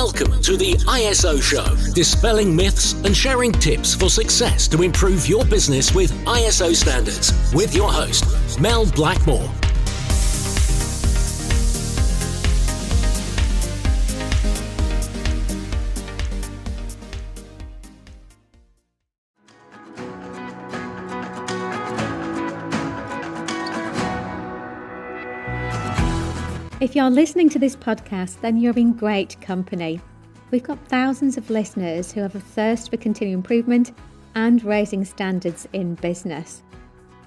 Welcome to the ISO Show, dispelling myths and sharing tips for success to improve your business with ISO standards, with your host, Mel Blackmore. If you're listening to this podcast, then you're in great company. We've got thousands of listeners who have a thirst for continuous improvement and raising standards in business.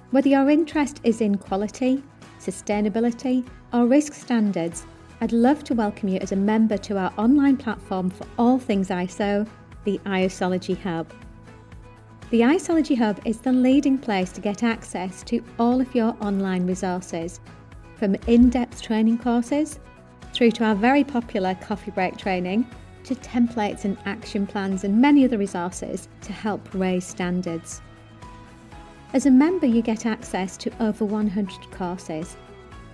Whether your interest is in quality, sustainability, or risk standards, I'd love to welcome you as a member to our online platform for all things ISO, the ISOlogy Hub. The ISOlogy Hub is the leading place to get access to all of your online resources, from in-depth training courses through to our very popular coffee break training, to templates and action plans and many other resources to help raise standards. As a member, you get access to over 100 courses,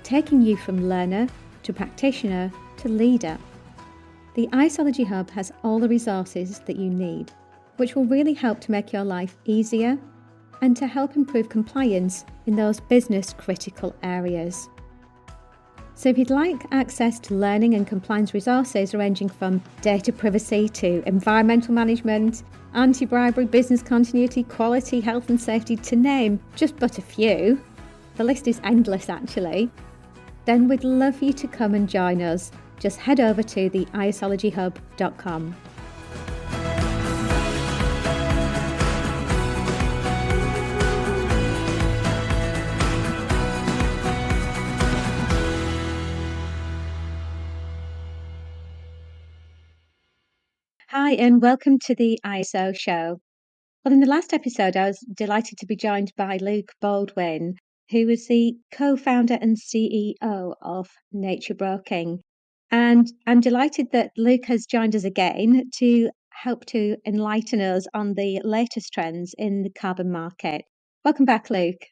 taking you from learner to practitioner to leader. The ISOlogy Hub has all the resources that you need, which will really help to make your life easier and to help improve compliance in those business critical areas. So if you'd like access to learning and compliance resources ranging from data privacy to environmental management, anti-bribery, business continuity, quality, health and safety, to name just but a few, the list is endless actually, then we'd love you to come and join us. Just head over to the isologyhub.com. Hi, and welcome to the ISO Show. Well, in the last episode, I was delighted to be joined by Luke Baldwin, who is the co-founder and CEO of Nature Broking. And I'm delighted that Luke has joined us again to help to enlighten us on the latest trends in the carbon market. Welcome back, Luke.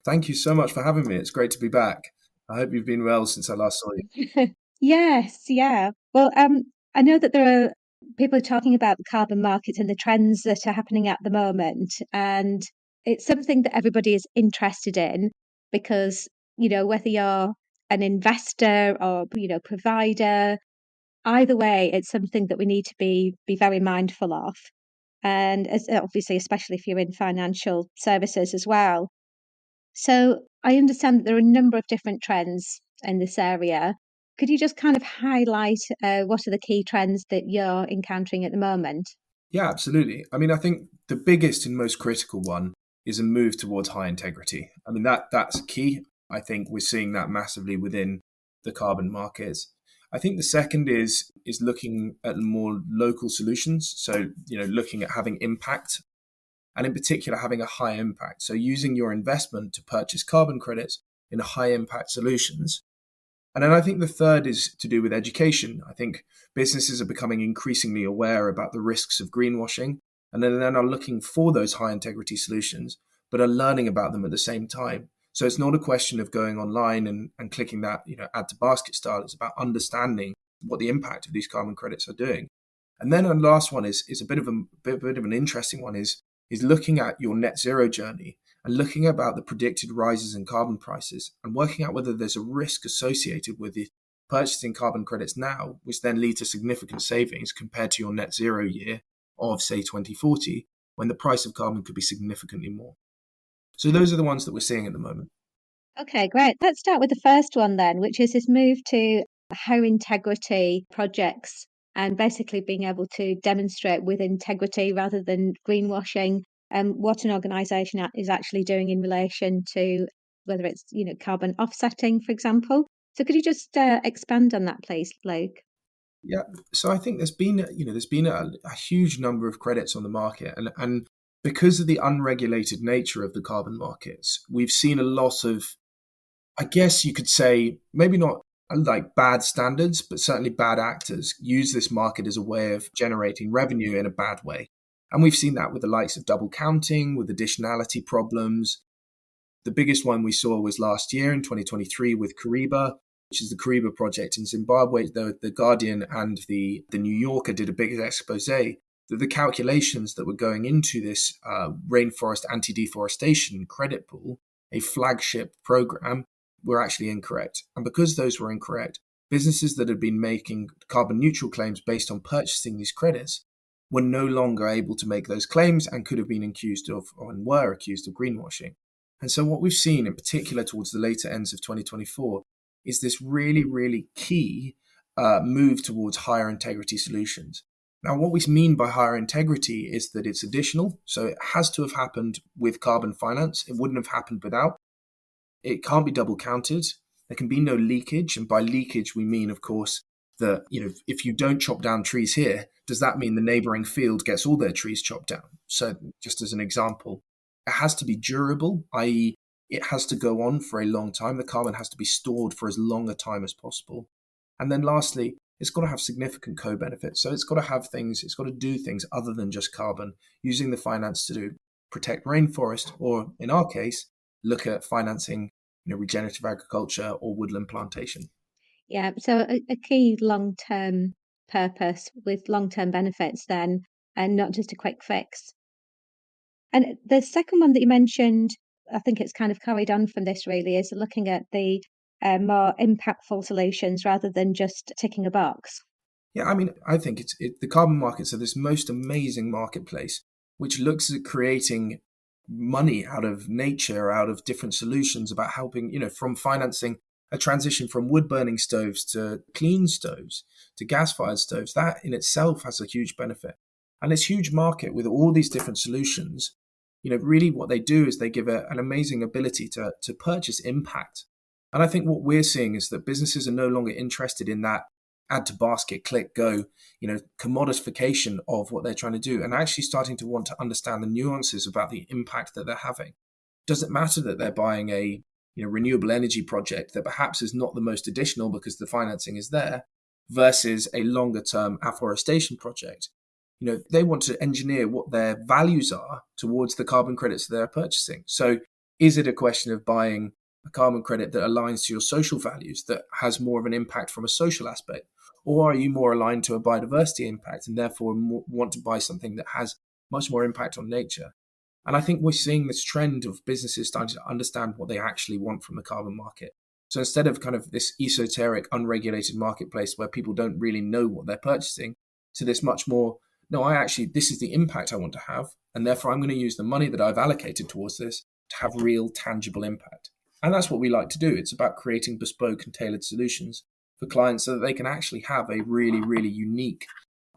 Thank you so much for having me. It's great to be back. I hope you've been well since I last saw you. Yes, yeah. Well, I know that there are people are talking about the carbon markets and the trends that are happening at the moment. And it's something that everybody is interested in because, whether you're an investor or, provider, either way, it's something that we need to be very mindful of. And obviously, especially if you're in financial services as well. So I understand that there are a number of different trends in this area. Could you just kind of highlight what are the key trends that you're encountering at the moment? Yeah, absolutely. I mean, I think the biggest and most critical one is a move towards high integrity. I mean, that's key. I think we're seeing that massively within the carbon markets. I think the second is looking at more local solutions. So, looking at having impact, and in particular, having a high impact. So using your investment to purchase carbon credits in high impact solutions. And then I think the third is to do with education. I think businesses are becoming increasingly aware about the risks of greenwashing, and then are looking for those high integrity solutions, but are learning about them at the same time. So it's not a question of going online and clicking that, add to basket style. It's about understanding what the impact of these carbon credits are doing. And then the last one is a bit of an interesting one is looking at your net zero journey and looking about the predicted rises in carbon prices and working out whether there's a risk associated with the purchasing carbon credits now, which then lead to significant savings compared to your net zero year of, say, 2040, when the price of carbon could be significantly more. So those are the ones that we're seeing at the moment. Okay, great. Let's start with the first one then, which is this move to high integrity projects and basically being able to demonstrate with integrity rather than greenwashing what an organisation is actually doing in relation to whether it's carbon offsetting, for example. So could you just expand on that, please, Luke? Yeah, so I think there's been a huge number of credits on the market, and because of the unregulated nature of the carbon markets, we've seen a lot of, I guess you could say, maybe not like bad standards, but certainly bad actors use this market as a way of generating revenue in a bad way. And we've seen that with the likes of double counting, with additionality problems. The biggest one we saw was last year in 2023 with Kariba, which is the Kariba project in Zimbabwe. The Guardian and the New Yorker did a big expose that the calculations that were going into this rainforest anti-deforestation credit pool, a flagship program, were actually incorrect. And because those were incorrect, businesses that had been making carbon neutral claims based on purchasing these credits were no longer able to make those claims and could have been accused of, and were accused of, greenwashing. And so what we've seen, in particular towards the later ends of 2024, is this really, really key move towards higher integrity solutions. Now, what we mean by higher integrity is that it's additional. So it has to have happened with carbon finance. It wouldn't have happened without. It can't be double counted. There can be no leakage. And by leakage, we mean, of course, that, if you don't chop down trees here, does that mean the neighboring field gets all their trees chopped down? So just as an example, it has to be durable, i.e. it has to go on for a long time. The carbon has to be stored for as long a time as possible. And then lastly, it's got to have significant co-benefits. So it's got to have things, it's got to do things other than just carbon, using the finance to protect rainforest, or in our case, look at financing regenerative agriculture or woodland plantation. Yeah, so a key long-term purpose with long-term benefits then, and not just a quick fix. And the second one that you mentioned, I think it's kind of carried on from this really, is looking at the more impactful solutions rather than just ticking a box. Yeah, I mean, I think the carbon markets are this most amazing marketplace, which looks at creating money out of nature, out of different solutions, about helping, from financing a transition from wood-burning stoves to clean stoves to gas-fired stoves. That in itself has a huge benefit. And this huge market with all these different solutions, really what they do is they give an amazing ability to purchase impact. And I think what we're seeing is that businesses are no longer interested in that add to basket, click, go, commodification of what they're trying to do, and actually starting to want to understand the nuances about the impact that they're having. Does it matter that they're buying a renewable energy project that perhaps is not the most additional because the financing is there, versus a longer term afforestation project? They want to engineer what their values are towards the carbon credits that they're purchasing. So is it a question of buying a carbon credit that aligns to your social values, that has more of an impact from a social aspect? Or are you more aligned to a biodiversity impact and therefore want to buy something that has much more impact on nature? And I think we're seeing this trend of businesses starting to understand what they actually want from the carbon market. So instead of kind of this esoteric, unregulated marketplace where people don't really know what they're purchasing, to this much more, no, this is the impact I want to have, and therefore I'm going to use the money that I've allocated towards this to have real, tangible impact. And that's what we like to do. It's about creating bespoke and tailored solutions for clients so that they can actually have a really, really unique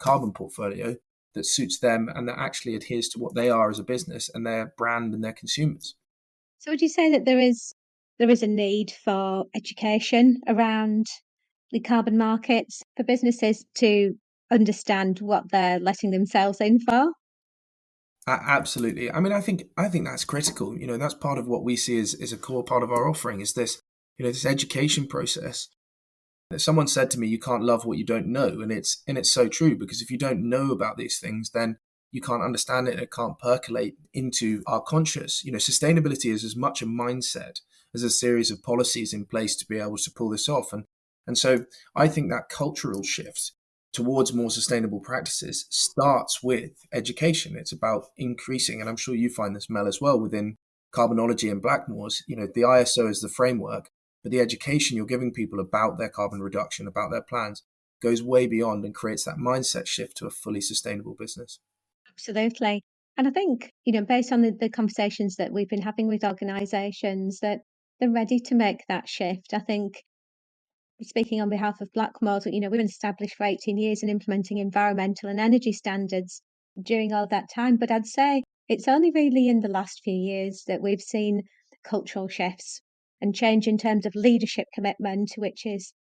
carbon portfolio that suits them and that actually adheres to what they are as a business and their brand and their consumers. So would you say that there is a need for education around the carbon markets for businesses to understand what they're letting themselves in for? Absolutely. I mean, I think that's critical. That's part of what we see as a core part of our offering, is this, this education process. Someone said to me, you can't love what you don't know. And it's so true, because if you don't know about these things, then you can't understand it. It can't percolate into our conscious. Sustainability is as much a mindset as a series of policies in place to be able to pull this off. And so I think that cultural shift towards more sustainable practices starts with education. It's about increasing, and I'm sure you find this, Mel, as well, within Carbonology and Blackmores, the ISO is the framework, but the education you're giving people about their carbon reduction, about their plans, goes way beyond and creates that mindset shift to a fully sustainable business. Absolutely. And I think, based on the conversations that we've been having with organisations, that they're ready to make that shift. I think, speaking on behalf of Blackmores, we've been established for 18 years and implementing environmental and energy standards during all that time. But I'd say it's only really in the last few years that we've seen cultural shifts and change in terms of leadership commitment, which is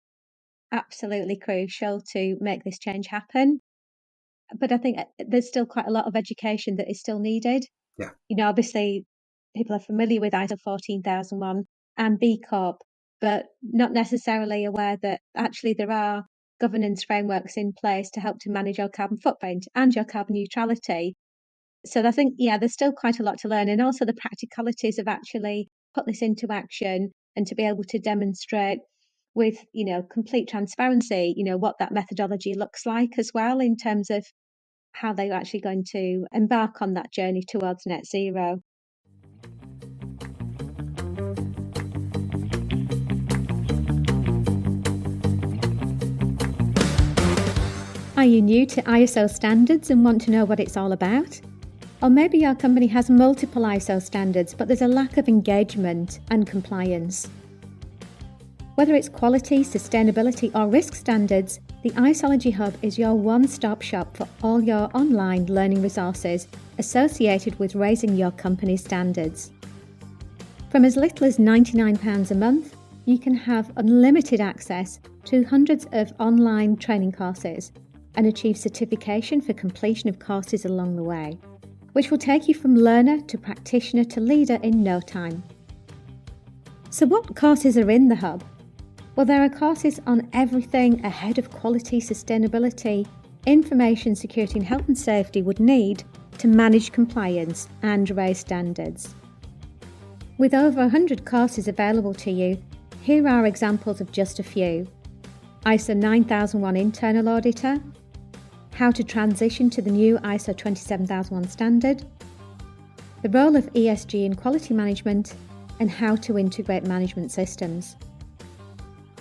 absolutely crucial to make this change happen. But I think there's still quite a lot of education that is still needed. Yeah. Obviously, people are familiar with ISO 14001 and B Corp, but not necessarily aware that actually there are governance frameworks in place to help to manage your carbon footprint and your carbon neutrality. So I think, there's still quite a lot to learn, and also the practicalities of actually put this into action and to be able to demonstrate with, complete transparency, what that methodology looks like as well in terms of how they're actually going to embark on that journey towards net zero. Are you new to ISO standards and want to know what it's all about? Or maybe your company has multiple ISO standards, but there's a lack of engagement and compliance. Whether it's quality, sustainability, or risk standards, the Isology Hub is your one-stop shop for all your online learning resources associated with raising your company's standards. From as little as £99 a month, you can have unlimited access to hundreds of online training courses and achieve certification for completion of courses along the way, which will take you from learner to practitioner to leader in no time. So what courses are in the Hub? Well, there are courses on everything a head of quality, sustainability, information security and health and safety would need to manage compliance and raise standards. With over 100 courses available to you, here are examples of just a few. ISO 9001 Internal Auditor, how to transition to the new ISO 27001 standard, the role of ESG in quality management, and how to integrate management systems.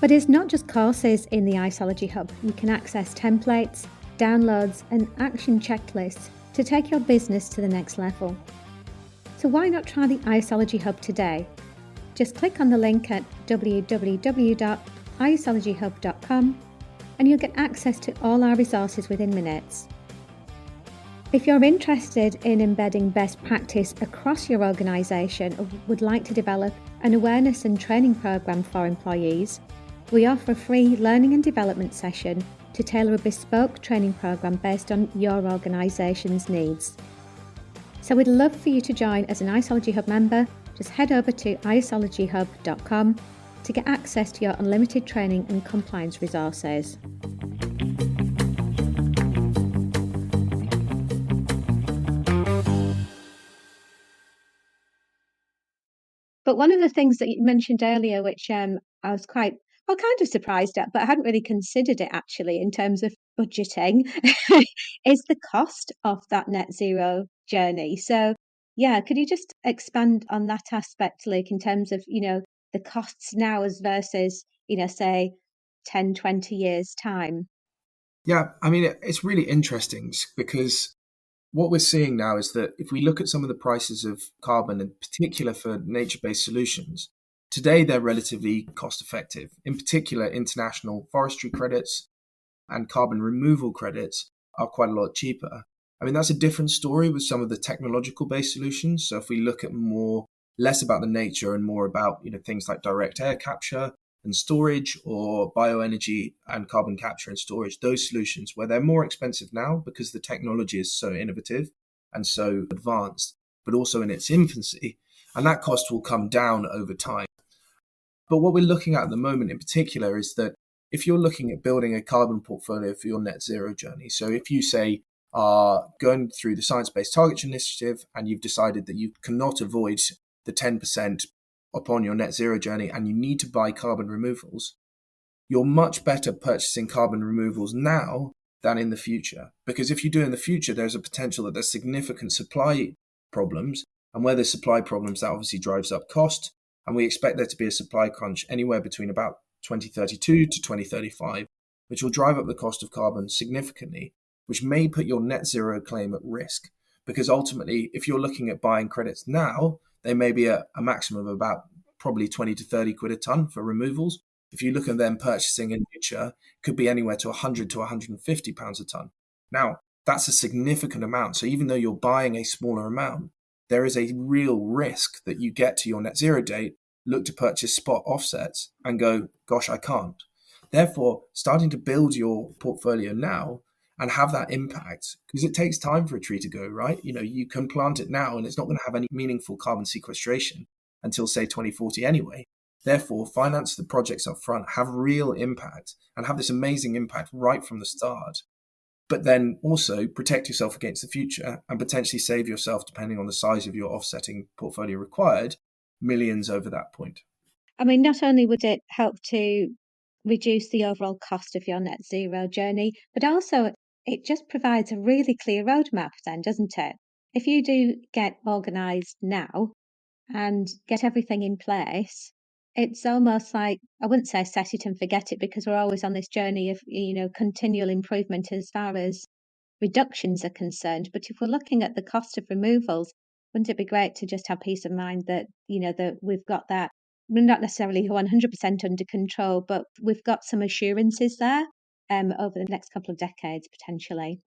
But it's not just courses in the Isology Hub. You can access templates, downloads, and action checklists to take your business to the next level. So why not try the Isology Hub today? Just click on the link at www.isologyhub.com and you'll get access to all our resources within minutes. If you're interested in embedding best practice across your organisation or would like to develop an awareness and training programme for employees, we offer a free learning and development session to tailor a bespoke training programme based on your organisation's needs. So we'd love for you to join as an Isology Hub member. Just head over to isologyhub.com to get access to your unlimited training and compliance resources. But one of the things that you mentioned earlier, which I was kind of surprised at, but I hadn't really considered it actually in terms of budgeting, is the cost of that net zero journey. So, yeah, could you just expand on that aspect, Luke, in terms of, the costs now as versus, say 10, 20 years time? Yeah, I mean, it's really interesting because what we're seeing now is that if we look at some of the prices of carbon, in particular for nature-based solutions, today they're relatively cost-effective. In particular, international forestry credits and carbon removal credits are quite a lot cheaper. I mean, that's a different story with some of the technological-based solutions. So if we look at less about the nature and more about things like direct air capture and storage, or bioenergy and carbon capture and storage, those solutions where they're more expensive now because the technology is so innovative and so advanced, but also in its infancy, and that cost will come down over time. But what we're looking at the moment in particular is that if you're looking at building a carbon portfolio for your net zero journey, so if you say are going through the Science Based Targets initiative and you've decided that you cannot avoid the 10% upon your net zero journey and you need to buy carbon removals, you're much better purchasing carbon removals now than in the future. Because if you do in the future, there's a potential that there's significant supply problems. And where there's supply problems, that obviously drives up cost. And we expect there to be a supply crunch anywhere between about 2032 to 2035, which will drive up the cost of carbon significantly, which may put your net zero claim at risk. Because ultimately, if you're looking at buying credits now, they may be a maximum of about probably 20 to 30 quid a ton for removals. If you look at them purchasing in future, it could be anywhere to 100 to 150 pounds a ton. Now, that's a significant amount. So even though you're buying a smaller amount, there is a real risk that you get to your net zero date, look to purchase spot offsets and go, gosh, I can't. Therefore, starting to build your portfolio now and have that impact, because it takes time for a tree to go, right? You can plant it now and it's not going to have any meaningful carbon sequestration until, say, 2040 anyway. Therefore, finance the projects up front, have real impact and have this amazing impact right from the start. But then also protect yourself against the future and potentially save yourself, depending on the size of your offsetting portfolio required, millions over that point. I mean, not only would it help to reduce the overall cost of your net zero journey, but also it just provides a really clear roadmap then, doesn't it? If you do get organised now and get everything in place, it's almost like, I wouldn't say set it and forget it, because we're always on this journey of, continual improvement as far as reductions are concerned. But if we're looking at the cost of removals, wouldn't it be great to just have peace of mind that, that we've got that, we're not necessarily 100% under control, but we've got some assurances there over the next couple of decades, potentially.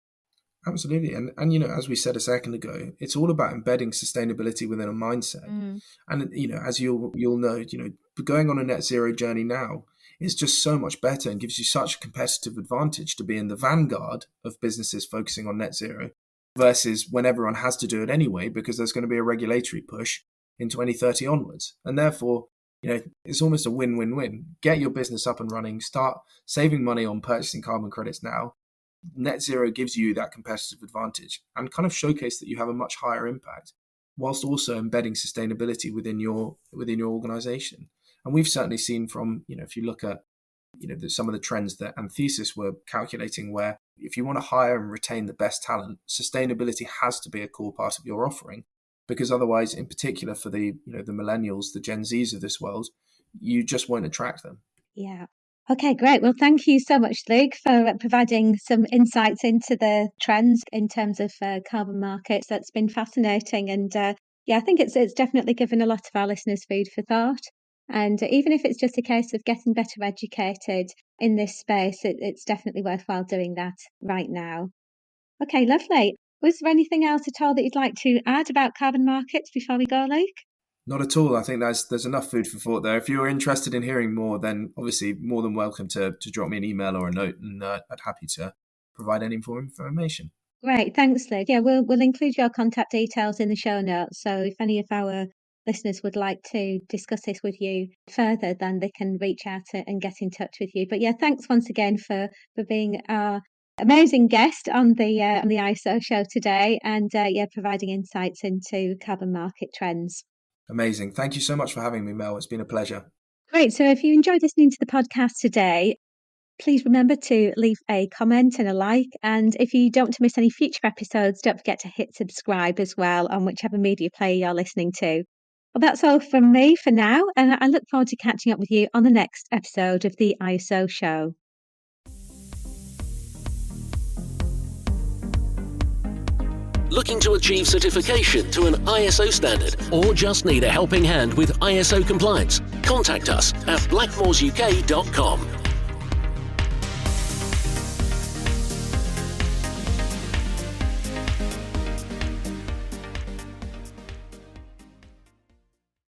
Absolutely. And as we said a second ago, it's all about embedding sustainability within a mindset. And, as you'll know, going on a net zero journey now is just so much better and gives you such a competitive advantage to be in the vanguard of businesses focusing on net zero versus when everyone has to do it anyway, because there's going to be a regulatory push in 2030 onwards. And therefore, it's almost a win-win-win. Get your business up and running, start saving money on purchasing carbon credits now. Net zero gives you that competitive advantage and kind of showcase that you have a much higher impact, whilst also embedding sustainability within your organization. And we've certainly seen from, if you look at, some of the trends that Anthesis were calculating, where if you want to hire and retain the best talent, sustainability has to be a core part of your offering, because otherwise, in particular for the millennials, the Gen Zs of this world, you just won't attract them. Yeah. Okay, great. Well, thank you so much, Luke, for providing some insights into the trends in terms of carbon markets. That's been fascinating. And I think it's definitely given a lot of our listeners food for thought. And even if it's just a case of getting better educated in this space, it's definitely worthwhile doing that right now. Okay, lovely. Was there anything else at all that you'd like to add about carbon markets before we go, Luke? Not at all. I think there's enough food for thought there. If you're interested in hearing more, then obviously more than welcome to drop me an email or a note, and I'd happy to provide any more information. Great, thanks, Luke. Yeah, we'll include your contact details in the show notes. So if any of our listeners would like to discuss this with you further, then they can reach out and get in touch with you. But yeah, thanks once again for being our amazing guest on the ISO show today, and providing insights into carbon market trends. Amazing. Thank you so much for having me, Mel. It's been a pleasure. Great. So if you enjoyed listening to the podcast today, please remember to leave a comment and a like. And if you don't want to miss any future episodes, don't forget to hit subscribe as well on whichever media player you're listening to. Well, that's all from me for now, and I look forward to catching up with you on the next episode of the ISO show. Looking to achieve certification to an ISO standard, or just need a helping hand with ISO compliance? Contact us at blackmoresuk.com.